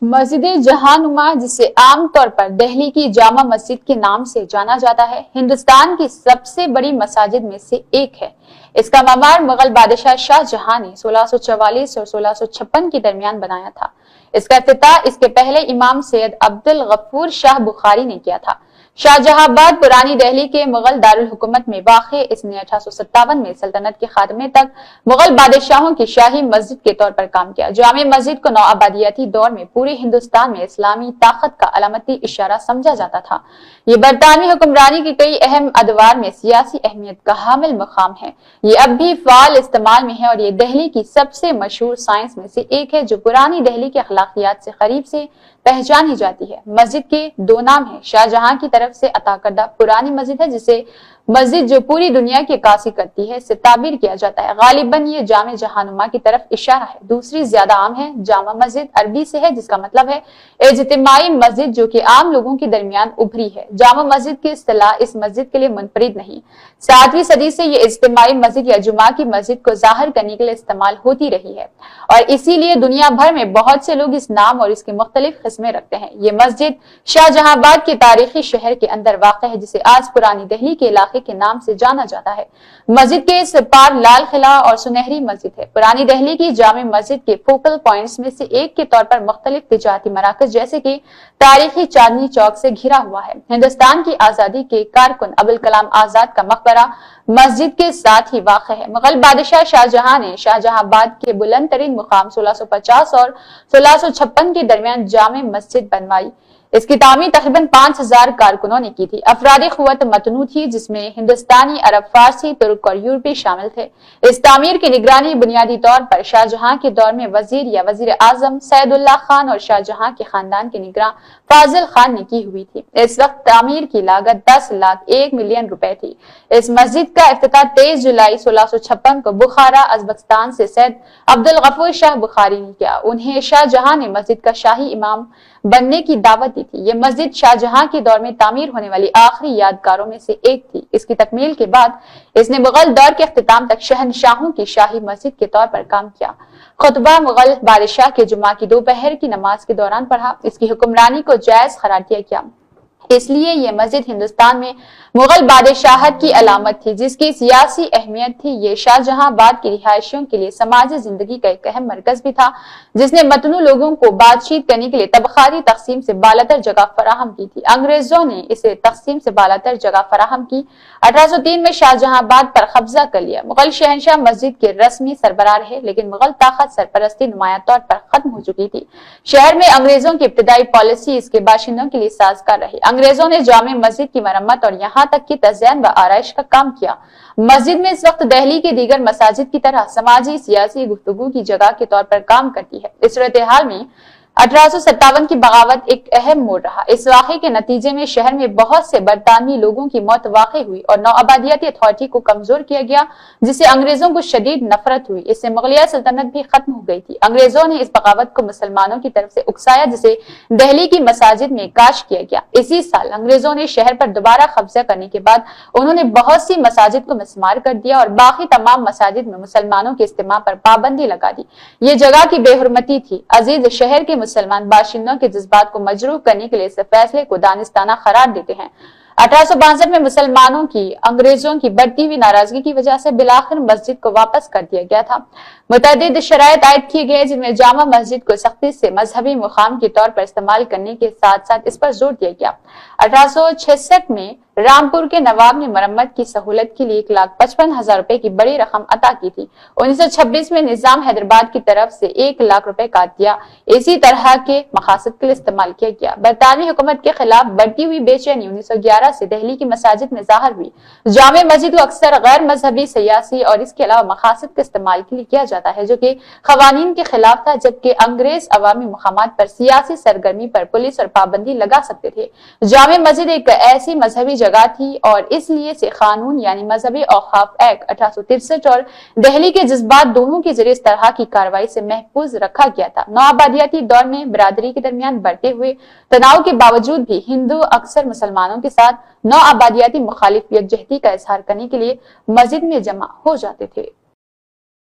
مسجد جہانما، جسے عام طور پر دہلی کی جامع مسجد کے نام سے جانا جاتا ہے، ہندوستان کی سب سے بڑی مساجد میں سے ایک ہے۔ اس کا معمار مغل بادشاہ شاہ جہاں نے 1644 اور 1656 کے درمیان بنایا تھا۔ اس کا افتتاح اس کے پہلے امام سید عبد الغفور شاہ بخاری نے کیا تھا۔ شاہ جہاں آباد پرانی دہلی کے مغل دارالحکومت میں واقع، اس نے 1857 میں سلطنت کے خاتمے تک مغل بادشاہوں کی شاہی مسجد کے طور پر کام کیا۔ جامع مسجد کو نوآبادیاتی دور میں پورے ہندوستان میں اسلامی طاقت کا علامتی اشارہ سمجھا جاتا تھا۔ یہ برطانوی حکمرانی کے کئی اہم ادوار میں سیاسی اہمیت کا حامل مقام ہے۔ یہ اب بھی فعال استعمال میں ہے اور یہ دہلی کی سب سے مشہور سائنس میں سے ایک ہے جو پرانی دہلی کے اخلاقیات سے قریب سے پہچانی جاتی ہے۔ مسجد کے دو نام ہیں۔ شاہ جہاں کی طرف سے عطا کردہ پرانی مسجد ہے، جسے مسجد جو پوری دنیا کی عکاسی کرتی ہے سے تعبیر کیا جاتا ہے۔ غالباً یہ جامع جہانما کی طرف اشارہ ہے۔ دوسری زیادہ عام ہے جامع مسجد، عربی سے ہے جس کا مطلب ہے اجتماعی مسجد، جو کہ عام لوگوں کے درمیان ابھری ہے۔ جامع مسجد کی اصطلاح اس مسجد کے لیے منفرد نہیں، 7ویں صدی سے یہ اجتماعی مسجد یا جمعہ کی مسجد کو ظاہر کرنے کے لیے استعمال ہوتی رہی ہے، اور اسی لیے دنیا بھر میں بہت سے لوگ اس نام اور اس کے مختلف قسمیں رکھتے ہیں۔ یہ مسجد شاہ جہاں آباد کے تاریخی شہر کے اندر واقع ہے، جسے آج پرانی دہلی کے علاقے کے نام سے جانا جاتا ہے۔ مسجد کے اس پار لال قلعہ اور سنہری مسجد ہے۔ پرانی دہلی کی جامع مسجد کے فوکل پوائنٹس میں سے ایک کے طور پر مختلف تجارتی مراکز جیسے کہ تاریخی چاندنی چوک سے گھرا ہوا ہے۔ ہندوستان کی آزادی کے کارکن ابوالکلام آزاد کا مقبرہ مسجد کے ساتھ ہی واقع ہے۔ مغل بادشاہ شاہ جہاں نے شاہ جہاں آباد کے بلند ترین مقام 1650 اور 1656 کے درمیان جامع مسجد بنوائی۔ اس کی تعمیر تقریباً 5000 کارکنوں نے کی تھی۔ افرادی قوت متنوع تھی، جس میں ہندوستانی، عرب، فارسی، ترک اور یورپی شامل تھے۔ اس تعمیر کی نگرانی بنیادی طور پر شاہ جہاں کے دور میں وزیر یا وزیر اعظم سید اللہ خان اور شاہ جہاں کے خاندان کے نگراں فاضل خان نے کی ہوئی تھی۔ اس وقت تعمیر کی لاگت 10,01,000,000 روپے تھی۔ اس مسجد کا افتتاح 23 جولائی 1656 کو بخارا، ازبکستان سے سید عبد الغفور شاہ بخاری نے کیا۔ انہیں شاہ جہاں نے مسجد کا شاہی امام بننے کی دعوت دی تھی۔ یہ مسجد شاہ جہاں کے دور میں تعمیر ہونے والی آخری یادگاروں میں سے ایک تھی۔ اس کی تکمیل کے بعد اس نے مغل دور کے اختتام تک شہنشاہوں کی شاہی مسجد کے طور پر کام کیا۔ خطبہ مغل بادشاہ کے جمعہ کی دوپہر کی نماز کے دوران پڑھا۔ اس کی حکمرانی کو جائز قرار دیا گیا، اس لیے یہ مسجد ہندوستان میں مغل بادشاہت کی علامت تھی، جس کی سیاسی اہمیت تھی۔ یہ شاہ جہاں آباد کی رہائشیوں کے لیے سماجی زندگی کا ایک اہم مرکز بھی تھا، جس نے متنوع لوگوں کو بات چیت کرنے کے لیے طبقاتی تقسیم سے بالاتر جگہ فراہم کی تھی۔ انگریزوں نے اسے تقسیم سے بالاتر جگہ فراہم کی۔ 1803 میں شاہ جہاں آباد پر قبضہ کر لیا۔ مغل شہنشاہ مسجد کے رسمی سربراہ رہے، لیکن مغل طاقت سرپرستی نمایاں طور پر ختم ہو چکی تھی۔ شہر میں انگریزوں کی ابتدائی پالیسی اس کے باشندوں کے لیے سازگار رہی۔ انگریزوں نے جامع مسجد کی مرمت اور یہاں تک کہ تزئین و آرائش کا کام کیا۔ مسجد میں اس وقت دہلی کے دیگر مساجد کی طرح سماجی سیاسی گفتگو کی جگہ کے طور پر کام کرتی ہے۔ اس صورتحال میں 1857 کی بغاوت ایک اہم موڑ رہا۔ اس واقعے کے نتیجے میں شہر میں بہت سے برطانوی لوگوں کی موت واقع ہوئی اور نوآبادیاتی اتھارٹی کو کمزور کیا گیا، جس سے انگریزوں کو شدید نفرت ہوئی۔ اس سے مغلیہ سلطنت بھی ختم ہو گئی تھی۔ انگریزوں نے اس بغاوت کو مسلمانوں کی طرف سے اکسایا، جسے دہلی کی مساجد میں کاش کیا گیا۔ اسی سال انگریزوں نے شہر پر دوبارہ قبضہ کرنے کے بعد انہوں نے بہت سی مساجد کو مسمار کر دیا اور باقی تمام مساجد میں مسلمانوں کے اجتماع پر پابندی لگا دی۔ یہ جگہ کی بے حرمتی تھی۔ عزیز شہر کے مسلمان باشندوں کے جذبات کو مجروح کرنے کے لیے اس فیصلے کو دانستانہ قرار دیتے ہیں۔ 1862 میں مسلمانوں کی انگریزوں کی بڑھتی ہوئی ناراضگی کی وجہ سے بالآخر مسجد کو واپس کر دیا گیا تھا۔ متعدد شرائط عائد کیے گئے، جن میں جامع مسجد کو سختی سے مذہبی مقام کے طور پر استعمال کرنے کے ساتھ ساتھ اس پر زور دیا گیا۔ 1866 میں رامپور کے نواب نے مرمت کی سہولت کے لیے 1,55,000 روپے کی بڑی رقم عطا کی تھی۔ 1926 میں نظام حیدرآباد کی طرف سے 1,00,000 روپے کا عطیہ اسی طرح کے مقاصد کے لیے استعمال کیا گیا۔ برطانوی حکومت کے خلاف بڑھتی ہوئی بے چینی 1911 سے دہلی کی مساجد میں ظاہر ہوئی۔ جامع مسجد کو اکثر غیر مذہبی، سیاسی اور اس کے علاوہ مقاصد کے استعمال کے لیے کیا جاتا ہے، جو کہ قوانین کے خلاف تھا، جبکہ انگریز عوامی مقامات پر سیاسی سرگرمی پر پولیس اور پابندی لگا سکتے تھے۔ جامع مسجد ایک ایسی مذہبی جگہ تھی اور اس لیے سے قانون یعنی مذہبی اوقاف ایکٹ 1863 اور دہلی کے جذبات دونوں کے ذریعے اس طرح کی کارروائی سے محفوظ رکھا گیا تھا۔ نوآبادیاتی دور میں برادری کے درمیان بڑھتے ہوئے تناؤ کے باوجود بھی ہندو اکثر مسلمانوں کے ساتھ نوآبادیاتی مخالف یکجہتی کا اظہار کرنے کے لیے مسجد میں جمع ہو جاتے تھے۔